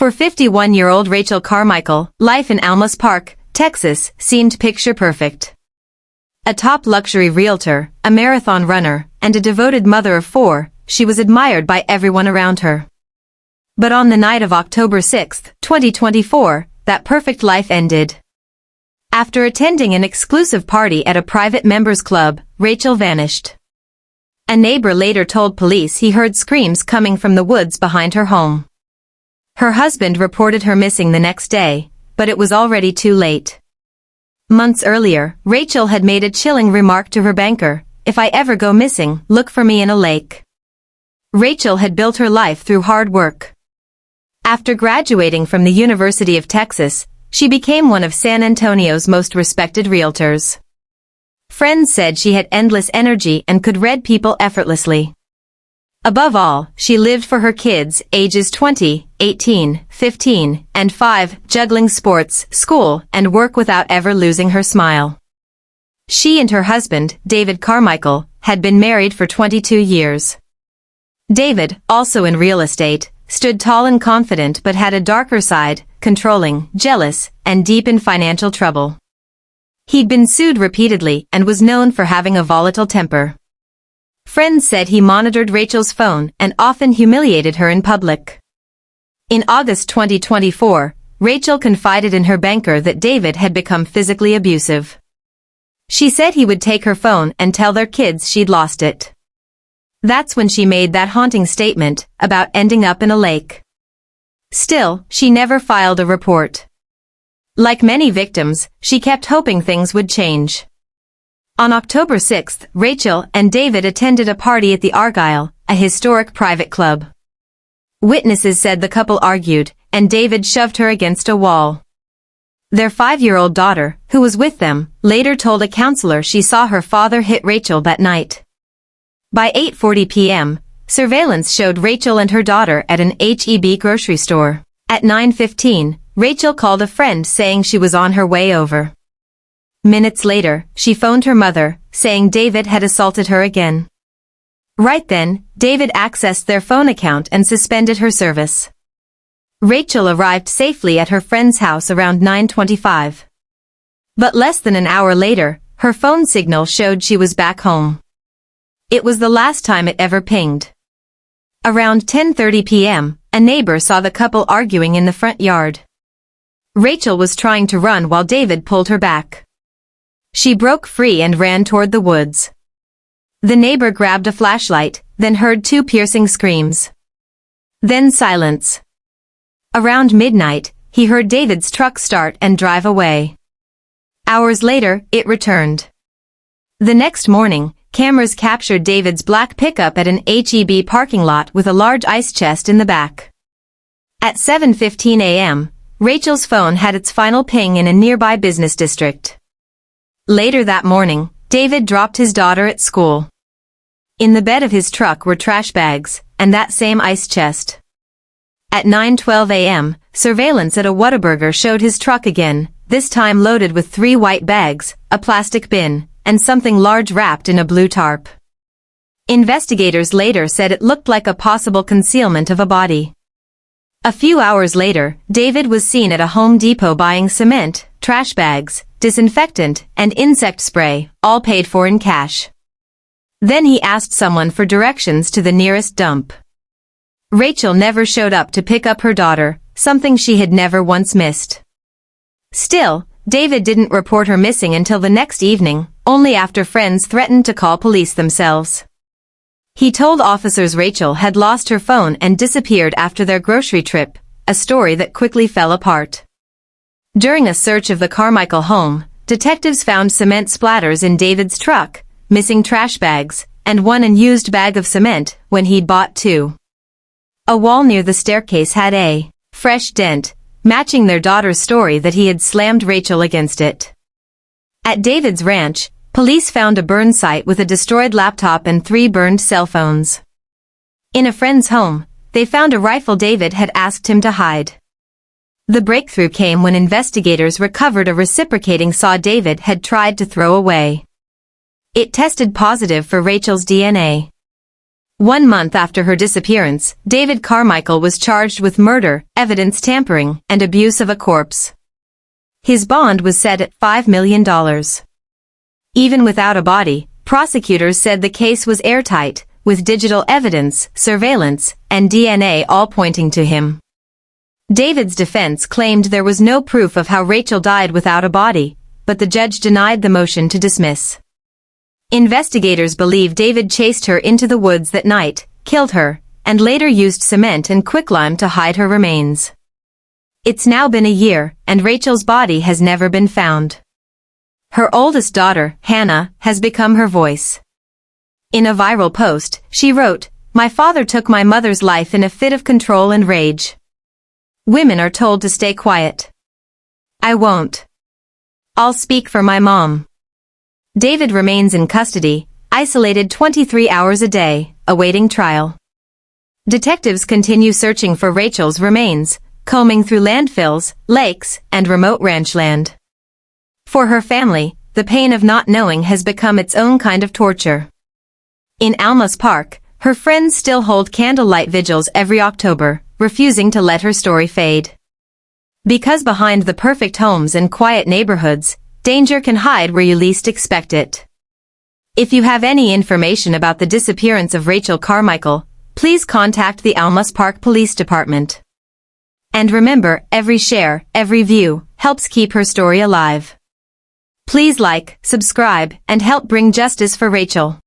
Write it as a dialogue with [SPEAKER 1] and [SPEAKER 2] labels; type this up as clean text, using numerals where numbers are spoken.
[SPEAKER 1] For 51-year-old Rachel Carmichael, life in Alamos Park, Texas, seemed picture-perfect. A top luxury realtor, a marathon runner, and a devoted mother of 4, she was admired by everyone around her. But on the night of October 6, 2024, that perfect life ended. After attending an exclusive party at a private members club, Rachel vanished. A neighbor later told police he heard screams coming from the woods behind her home. Her husband reported her missing the next day, but it was already too late. Months earlier, Rachel had made a chilling remark to her banker, "If I ever go missing, look for me in a lake." Rachel had built her life through hard work. After graduating from the University of Texas, she became one of San Antonio's most respected realtors. Friends said she had endless energy and could read people effortlessly. Above all, she lived for her kids, ages 20, 18, 15, and 5, juggling sports, school, and work without ever losing her smile. She and her husband, David Carmichael, had been married for 22 years. David, also in real estate, stood tall and confident but had a darker side, controlling, jealous, and deep in financial trouble. He'd been sued repeatedly and was known for having a volatile temper. Friends said he monitored Rachel's phone and often humiliated her in public. In August 2024, Rachel confided in her banker that David had become physically abusive. She said he would take her phone and tell their kids she'd lost it. That's when she made that haunting statement about ending up in a lake. Still, she never filed a report. Like many victims, she kept hoping things would change. On October 6, Rachel and David attended a party at the Argyle, a historic private club. Witnesses said the couple argued, and David shoved her against a wall. Their 5-year-old daughter, who was with them, later told a counselor she saw her father hit Rachel that night. By 8:40 p.m., surveillance showed Rachel and her daughter at an H-E-B grocery store. At 9:15, Rachel called a friend saying she was on her way over. Minutes later, she phoned her mother, saying David had assaulted her again. Right then, David accessed their phone account and suspended her service. Rachel arrived safely at her friend's house around 9:25. But less than an hour later, her phone signal showed she was back home. It was the last time it ever pinged. Around 10:30 p.m., a neighbor saw the couple arguing in the front yard. Rachel was trying to run while David pulled her back. She broke free and ran toward the woods. The neighbor grabbed a flashlight, then heard 2 piercing screams. Then silence. Around midnight, he heard David's truck start and drive away. Hours later, it returned. The next morning, cameras captured David's black pickup at an H-E-B parking lot with a large ice chest in the back. At 7:15 a.m., Rachel's phone had its final ping in a nearby business district. Later that morning, David dropped his daughter at school. In the bed of his truck were trash bags, and that same ice chest. At 9:12 a.m., surveillance at a Whataburger showed his truck again, this time loaded with 3 white bags, a plastic bin, and something large wrapped in a blue tarp. Investigators later said it looked like a possible concealment of a body. A few hours later, David was seen at a Home Depot buying cement, trash bags, disinfectant, and insect spray, all paid for in cash. Then he asked someone for directions to the nearest dump. Rachel never showed up to pick up her daughter, something she had never once missed. Still, David didn't report her missing until the next evening, only after friends threatened to call police themselves. He told officers Rachel had lost her phone and disappeared after their grocery trip, a story that quickly fell apart. During a search of the Carmichael home, detectives found cement splatters in David's truck, missing trash bags, and one unused bag of cement when he'd bought 2. A wall near the staircase had a fresh dent, matching their daughter's story that he had slammed Rachel against it. At David's ranch, police found a burn site with a destroyed laptop and 3 burned cell phones. In a friend's home, they found a rifle David had asked him to hide. The breakthrough came when investigators recovered a reciprocating saw David had tried to throw away. It tested positive for Rachel's DNA. 1 month after her disappearance, David Carmichael was charged with murder, evidence tampering, and abuse of a corpse. His bond was set at $5 million. Even without a body, prosecutors said the case was airtight, with digital evidence, surveillance, and DNA all pointing to him. David's defense claimed there was no proof of how Rachel died without a body, but the judge denied the motion to dismiss. Investigators believe David chased her into the woods that night, killed her, and later used cement and quicklime to hide her remains. It's now been a year, and Rachel's body has never been found. Her oldest daughter, Hannah, has become her voice. In a viral post, she wrote, "My father took my mother's life in a fit of control and rage. Women are told to stay quiet. I won't. I'll speak for my mom." David remains in custody, isolated 23 hours a day, awaiting trial. Detectives continue searching for Rachel's remains, combing through landfills, lakes, and remote ranch land. For her family, the pain of not knowing has become its own kind of torture. In Alma's Park, her friends still hold candlelight vigils every October, refusing to let her story fade. Because behind the perfect homes and quiet neighborhoods, danger can hide where you least expect it. If you have any information about the disappearance of Rachel Carmichael, please contact the Alma's Park Police Department. And remember, every share, every view, helps keep her story alive. Please like, subscribe, and help bring justice for Rachel.